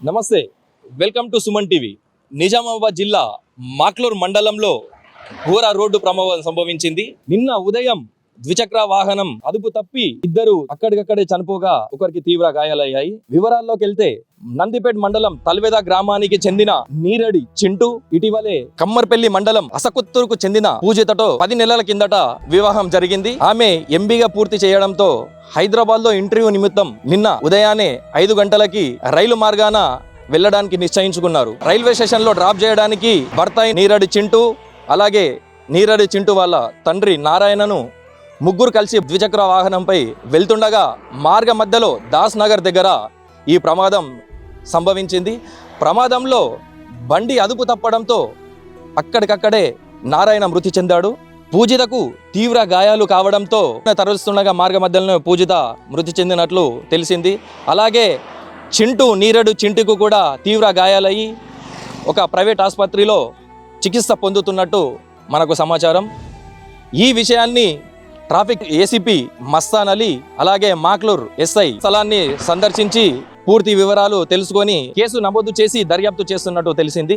నమస్తే, welcome to Suman TV. Nizamabad జిల్లా మాక్లూర్ మండలంలో ఘోర రోడ్డు ప్రమాదం సంభవించింది. నిన్న ఉదయం ద్విచక్ర వాహనం అదుపు తప్పి ఇద్దరు అక్కడికక్కడే చనిపోగా ఒకరికి తీవ్ర గాయాలయ్యాయి. వివరాల్లోకి వెళ్తే నందిపేట మండలం తల్వేద గ్రామానికి చెందిన నీరడి చింటూ ఇటీవలే కమ్మర్పల్లి మండలం అసకుత్తూరుకు చెందిన పూజితతో 10 నెలల కిందట వివాహం జరిగింది. ఆమె ఎంబీగా పూర్తి చేయడంతో హైదరాబాద్ లో ఇంటర్వ్యూ నిమిత్తం నిన్న ఉదయాన్నే 5 గంటలకి రైలు మార్గాన వెళ్ళడానికి నిశ్చయించుకున్నారు. రైల్వే స్టేషన్ లో డ్రాప్ చేయడానికి భర్త నీరడి చింటూ అలాగే నీరడి చింటూ వాళ్ళ తండ్రి నారాయణను ముగ్గురు కలిసి ద్విచక్ర వాహనంపై వెళ్తుండగా మార్గ మధ్యలో దాస్ నగర్ దగ్గర ఈ ప్రమాదం సంభవించింది. ప్రమాదంలో బండి అదుపు తప్పడంతో అక్కడికక్కడే నారాయణ మృతి చెందాడు. పూజితకు తీవ్ర గాయాలు కావడంతో తరలిస్తుండగా మార్గ మధ్యలో పూజిత మృతి చెందినట్లు తెలిసింది. అలాగే నీరడు చింటుకు కూడా తీవ్ర గాయాలయ్యి ఒక ప్రైవేట్ ఆసుపత్రిలో చికిత్స పొందుతున్నట్టు మనకు సమాచారం. ఈ విషయాన్ని ట్రాఫిక్ ఏసీపీ మస్తాన్ అలీ అలాగే మాక్లూర్ ఎస్ఐ స్థలాన్ని సందర్శించి పూర్తి వివరాలు తెలుసుకొని కేసు నమోదు చేసి దర్యాప్తు చేస్తున్నట్టు తెలిసింది.